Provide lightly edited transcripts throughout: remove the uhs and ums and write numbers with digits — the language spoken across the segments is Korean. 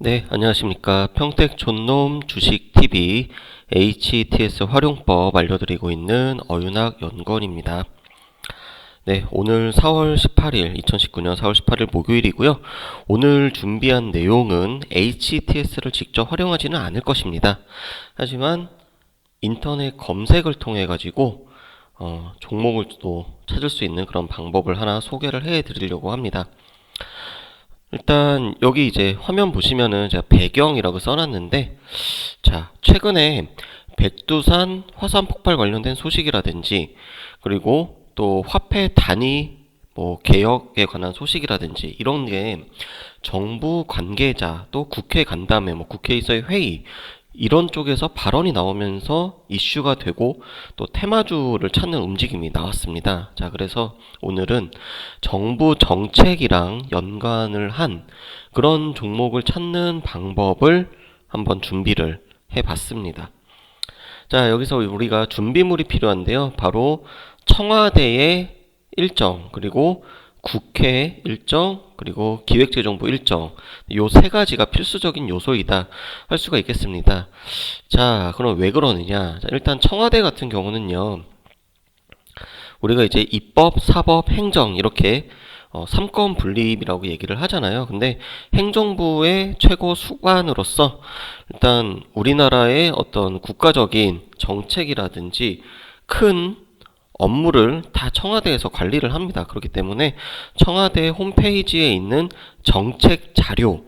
네, 안녕하십니까. 평택 촌놈 주식TV HTS 활용법 알려드리고 있는 어윤학 연구원입니다. 네, 오늘 4월 18일, 2019년 4월 18일 목요일이고요. 오늘 준비한 내용은 HTS를 직접 활용하지는 않을 것입니다. 하지만 인터넷 검색을 통해 가지고 종목을 또 찾을 수 있는 그런 방법을 하나 소개를 해 드리려고 합니다. 일단 여기 이제 화면 보시면은 제가 배경이라고 써놨는데, 자, 최근에 백두산 화산 폭발 관련된 소식이라든지, 그리고 또 화폐 단위 개혁에 관한 소식이라든지 이런 게 정부 관계자 또 국회 간담회, 국회에서의 회의 이런 쪽에서 발언이 나오면서 이슈가 되고 또 테마주를 찾는 움직임이 나왔습니다. 자, 그래서 오늘은 정부 정책이랑 연관을 한 그런 종목을 찾는 방법을 한번 준비를 해봤습니다. 자, 여기서 우리가 준비물이 필요한데요. 바로 청와대의 일정, 그리고 국회 일정, 그리고 기획재정부 일정, 요 세 가지가 필수적인 요소이다 할 수가 있겠습니다. 자, 그럼 왜 그러느냐? 자, 일단 청와대 같은 경우는요, 우리가 이제 입법, 사법, 행정 이렇게 3권 분립이라고 얘기를 하잖아요. 근데 행정부의 최고 수반으로서 일단 우리나라의 어떤 국가적인 정책이라든지 큰 업무를 다 청와대에서 관리를 합니다. 그렇기 때문에 청와대 홈페이지에 있는 정책 자료,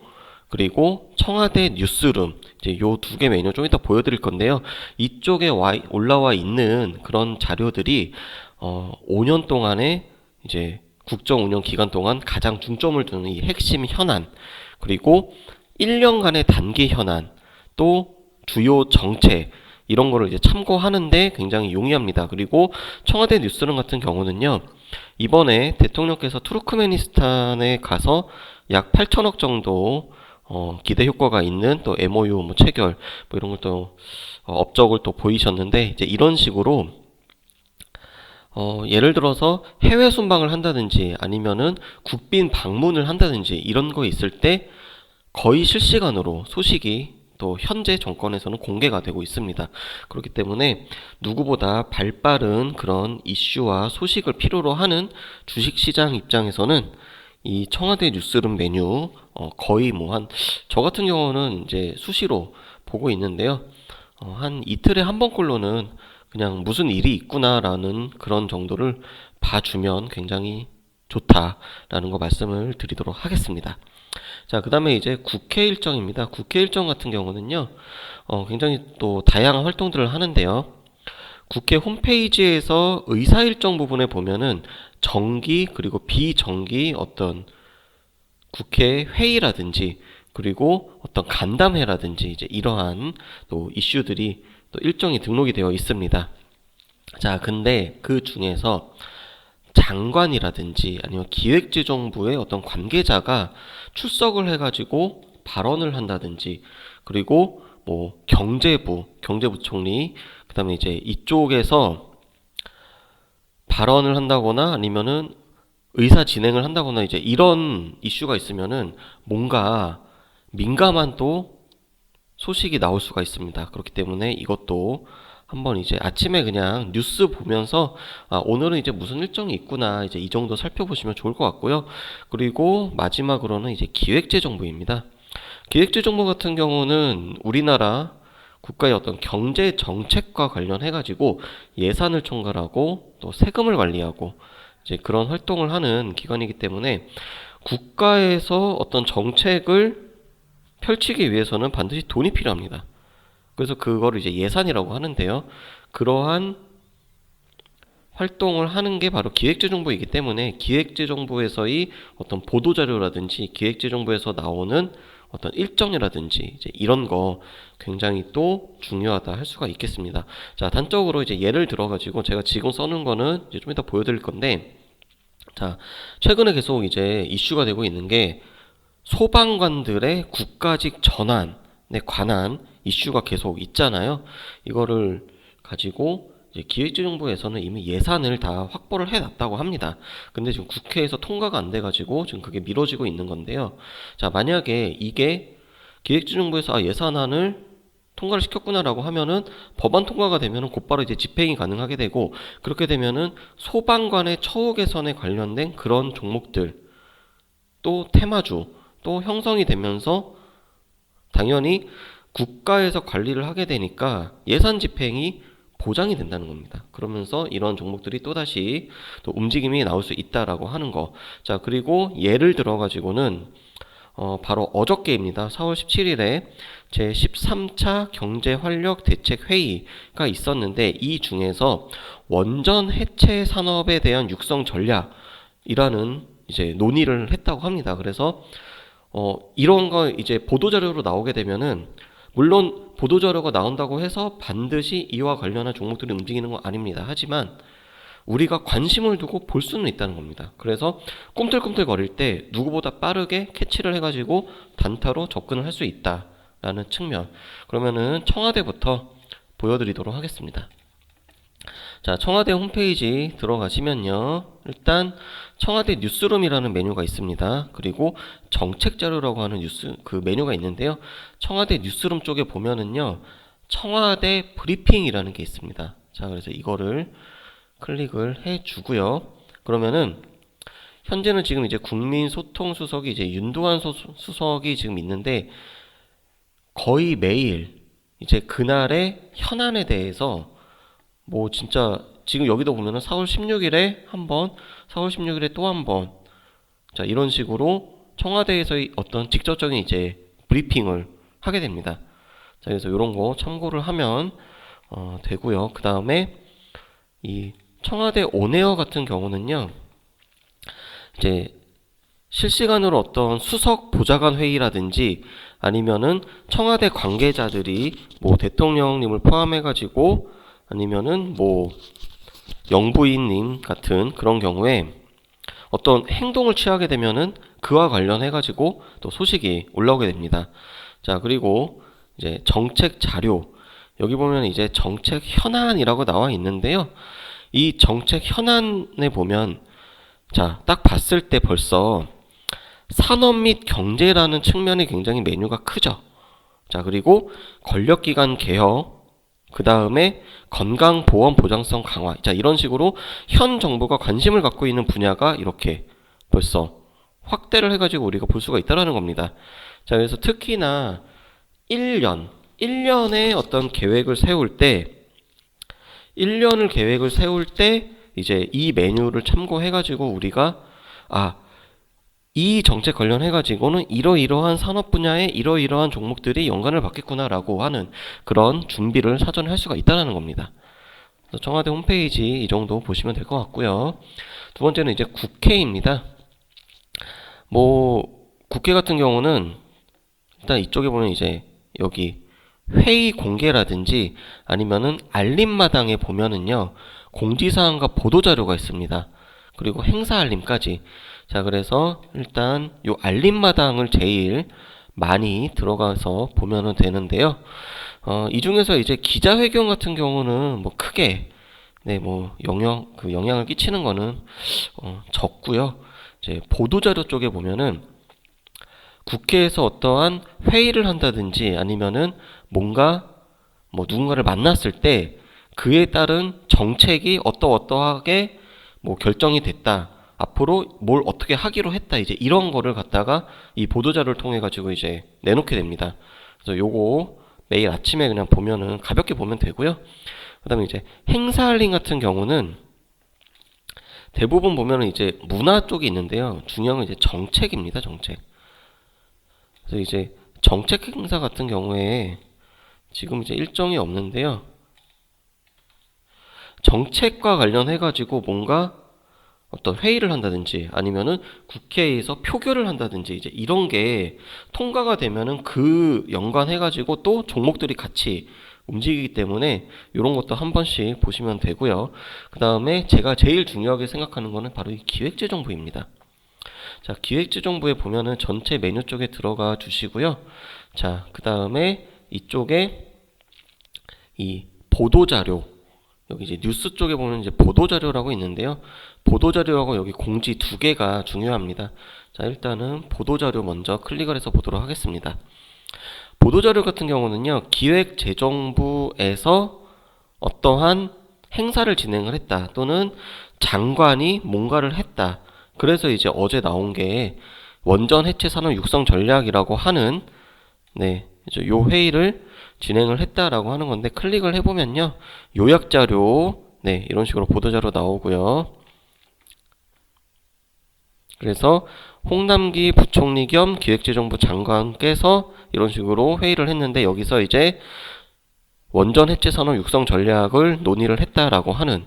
그리고 청와대 뉴스룸, 이제 요 두 개 메뉴 좀 이따 보여드릴 건데요. 이쪽에 올라와 있는 그런 자료들이 5년 동안의 이제 국정 운영 기간 동안 가장 중점을 두는 이 핵심 현안, 그리고 1년간의 단기 현안, 또 주요 정책 이런 거를 이제 참고하는데 굉장히 용이합니다. 그리고 청와대 뉴스룸 같은 경우는요, 이번에 대통령께서 투르크메니스탄에 가서 약 8천억 정도 기대 효과가 있는 또 MOU 체결 이런 것도 업적을 또 보이셨는데, 이제 이런 식으로 예를 들어서 해외 순방을 한다든지 아니면은 국빈 방문을 한다든지 이런 거 있을 때 거의 실시간으로 소식이 또 현재 정권에서는 공개가 되고 있습니다. 그렇기 때문에 누구보다 발빠른 그런 이슈와 소식을 필요로 하는 주식시장 입장에서는 이 청와대 뉴스룸 메뉴 거의 저 같은 경우는 이제 수시로 보고 있는데요. 한 이틀에 한 번꼴로는 그냥 무슨 일이 있구나라는 그런 정도를 봐주면 굉장히 좋다라는 거 말씀을 드리도록 하겠습니다. 자, 그 다음에 이제 국회 일정입니다. 국회 일정 같은 경우는요, 굉장히 또 다양한 활동들을 하는데요. 국회 홈페이지에서 의사 일정 부분에 보면은 정기 그리고 비정기 어떤 국회 회의라든지 그리고 어떤 간담회라든지 이제 이러한 또 이슈들이 또 일정이 등록이 되어 있습니다. 자, 근데 그 중에서 장관이라든지 아니면 기획재정부의 어떤 관계자가 출석을 해가지고 발언을 한다든지, 그리고 경제부총리, 그 다음에 이제 이쪽에서 발언을 한다거나 아니면은 의사 진행을 한다거나 이제 이런 이슈가 있으면은 뭔가 민감한 또 소식이 나올 수가 있습니다. 그렇기 때문에 이것도 한번 이제 아침에 그냥 뉴스 보면서 오늘은 이제 무슨 일정이 있구나 이제 이 정도 살펴보시면 좋을 것 같고요. 그리고 마지막으로는 이제 기획재정부입니다. 기획재정부 같은 경우는 우리나라 국가의 어떤 경제 정책과 관련해 가지고 예산을 총괄하고 또 세금을 관리하고 이제 그런 활동을 하는 기관이기 때문에 국가에서 어떤 정책을 펼치기 위해서는 반드시 돈이 필요합니다. 그래서 그거를 이제 예산이라고 하는데요. 그러한 활동을 하는 게 바로 기획재정부이기 때문에 기획재정부에서의 어떤 보도자료라든지 기획재정부에서 나오는 어떤 일정이라든지 이제 이런 거 굉장히 또 중요하다 할 수가 있겠습니다. 자, 단적으로 이제 예를 들어가지고 제가 지금 써놓은 거는 이제 좀 이따 보여드릴 건데, 자, 최근에 계속 이제 이슈가 되고 있는 게 소방관들의 국가직 전환에 관한 이슈가 계속 있잖아요. 이거를 가지고 이제 기획재정부에서는 이미 예산을 다 확보를 해놨다고 합니다. 근데 지금 국회에서 통과가 안 돼가지고 지금 그게 미뤄지고 있는 건데요. 자, 만약에 이게 기획재정부에서 예산안을 통과를 시켰구나라고 하면은 법안 통과가 되면은 곧바로 이제 집행이 가능하게 되고, 그렇게 되면은 소방관의 처우 개선에 관련된 그런 종목들, 또 테마주 또 형성이 되면서 당연히 국가에서 관리를 하게 되니까 예산 집행이 보장이 된다는 겁니다. 그러면서 이런 종목들이 또다시 또 움직임이 나올 수 있다라고 하는 거. 자, 그리고 예를 들어 가지고는 바로 어저께입니다. 4월 17일에 제13차 경제활력대책회의가 있었는데, 이 중에서 원전 해체 산업에 대한 육성 전략이라는 이제 논의를 했다고 합니다. 그래서 이런 거 이제 보도자료로 나오게 되면은, 물론 보도자료가 나온다고 해서 반드시 이와 관련한 종목들이 움직이는 건 아닙니다. 하지만 우리가 관심을 두고 볼 수는 있다는 겁니다. 그래서 꿈틀꿈틀 거릴 때 누구보다 빠르게 캐치를 해가지고 단타로 접근을 할 수 있다라는 측면. 그러면은 청와대부터 보여드리도록 하겠습니다. 자, 청와대 홈페이지 들어가시면요, 일단 청와대 뉴스룸이라는 메뉴가 있습니다. 그리고 정책자료라고 하는 그 메뉴가 있는데요, 청와대 뉴스룸 쪽에 보면은요, 청와대 브리핑이라는 게 있습니다. 자, 그래서 이거를 클릭을 해주고요. 그러면은 현재는 지금 이제 국민소통수석이 이제 윤두환 수석이 지금 있는데, 거의 매일 이제 그날의 현안에 대해서 뭐 진짜 지금 여기도 보면은 4월 16일에 한 번, 4월 16일에 또 한 번, 자, 이런 식으로 청와대에서의 어떤 직접적인 이제 브리핑을 하게 됩니다. 자, 그래서 이런 거 참고를 하면 되고요. 그 다음에 이 청와대 온에어 같은 경우는요, 이제 실시간으로 어떤 수석 보좌관 회의라든지 아니면은 청와대 관계자들이 뭐 대통령님을 포함해가지고 아니면은 뭐 영부인님 같은 그런 경우에 어떤 행동을 취하게 되면은 그와 관련해가지고 또 소식이 올라오게 됩니다. 자, 그리고 이제 정책 자료, 여기 보면 이제 정책 현안이라고 나와 있는데요, 이 정책 현안에 보면, 자, 딱 봤을 때 벌써 산업 및 경제라는 측면이 굉장히 메뉴가 크죠. 자, 그리고 권력기관 개혁, 그 다음에 건강보험 보장성 강화, 자, 이런 식으로 현 정부가 관심을 갖고 있는 분야가 이렇게 벌써 확대를 해가지고 우리가 볼 수가 있다는 겁니다. 자, 그래서 특히나 1년의 어떤 계획을 세울 때, 1년을 계획을 세울 때 이제 이 메뉴를 참고해가지고 우리가 이 정책 관련해가지고는 이러이러한 산업 분야에 이러이러한 종목들이 연관을 받겠구나라고 하는 그런 준비를 사전에 할 수가 있다는 겁니다. 그래서 청와대 홈페이지 이 정도 보시면 될 것 같고요. 두 번째는 이제 국회입니다. 뭐 국회 같은 경우는 일단 이쪽에 보면 이제 여기 회의 공개라든지 아니면은 알림마당에 보면은요, 공지사항과 보도자료가 있습니다. 그리고 행사 알림까지. 자, 그래서 일단 요 알림마당을 제일 많이 들어가서 보면은 되는데요. 이 중에서 이제 기자회견 같은 경우는 뭐 크게 뭐 영향을 끼치는 거는 적고요. 이제 보도자료 쪽에 보면은 국회에서 어떠한 회의를 한다든지 아니면은 뭔가 뭐 누군가를 만났을 때 그에 따른 정책이 어떠하게 뭐 결정이 됐다, 앞으로 뭘 어떻게 하기로 했다, 이제 이런 거를 갖다가 이 보도자료를 통해 가지고 이제 내놓게 됩니다. 그래서 요거 매일 아침에 그냥 보면은 가볍게 보면 되고요. 그 다음에 이제 행사 알림 같은 경우는 대부분 보면은 이제 문화 쪽이 있는데요, 중요한 건 이제 정책입니다. 정책. 그래서 이제 정책 행사 같은 경우에 지금 이제 일정이 없는데요, 정책과 관련해 가지고 뭔가 어떤 회의를 한다든지 아니면은 국회에서 표결을 한다든지 이제 이런 게 통과가 되면은 그 연관해 가지고 또 종목들이 같이 움직이기 때문에 이런 것도 한 번씩 보시면 되고요. 그 다음에 제가 제일 중요하게 생각하는 거는 바로 이 기획재정부입니다. 자, 기획재정부에 보면은 전체 메뉴 쪽에 들어가 주시고요. 자, 그 다음에 이쪽에 이 보도자료, 여기 이제 뉴스 쪽에 보면 이제 보도자료라고 있는데요, 보도자료하고 여기 공지 두 개가 중요합니다. 자, 일단은 보도자료 먼저 클릭을 해서 보도록 하겠습니다. 보도자료 같은 경우는요, 기획재정부에서 어떠한 행사를 진행을 했다, 또는 장관이 뭔가를 했다. 그래서 이제 어제 나온 게 원전 해체 산업 육성 전략이라고 하는, 네, 이제 요 회의를 진행을 했다라고 하는 건데, 클릭을 해보면요, 요약자료, 네, 이런 식으로 보도자료 나오고요. 그래서 홍남기 부총리 겸 기획재정부 장관께서 이런 식으로 회의를 했는데, 여기서 이제 원전 해체 산업 육성 전략을 논의를 했다라고 하는,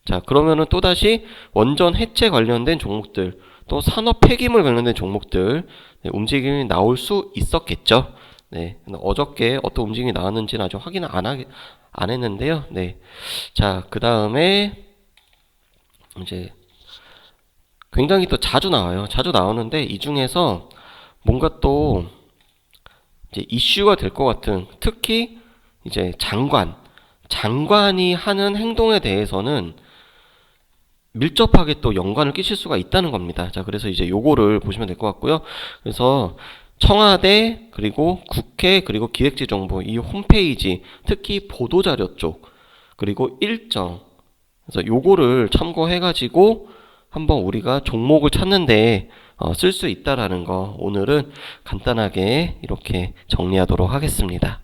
자, 그러면은 또다시 원전 해체 관련된 종목들, 또 산업 폐기물 관련된 종목들, 네, 움직임이 나올 수 있었겠죠. 네, 어저께 어떤 움직임이 나왔는지는 아직 확인을 안 했는데요. 네, 자, 그 다음에 이제 굉장히 또 자주 나와요. 자주 나오는데, 이 중에서 뭔가 또 이제 이슈가 될 것 같은, 특히 이제 장관이 하는 행동에 대해서는 밀접하게 또 연관을 끼칠 수가 있다는 겁니다. 자, 그래서 이제 요거를 보시면 될 것 같고요. 그래서 청와대, 그리고 국회, 그리고 기획재정부 이 홈페이지, 특히 보도자료 쪽, 그리고 일정, 그래서 요거를 참고해가지고 한번 우리가 종목을 찾는데 쓸 수 있다라는 거, 오늘은 간단하게 이렇게 정리하도록 하겠습니다.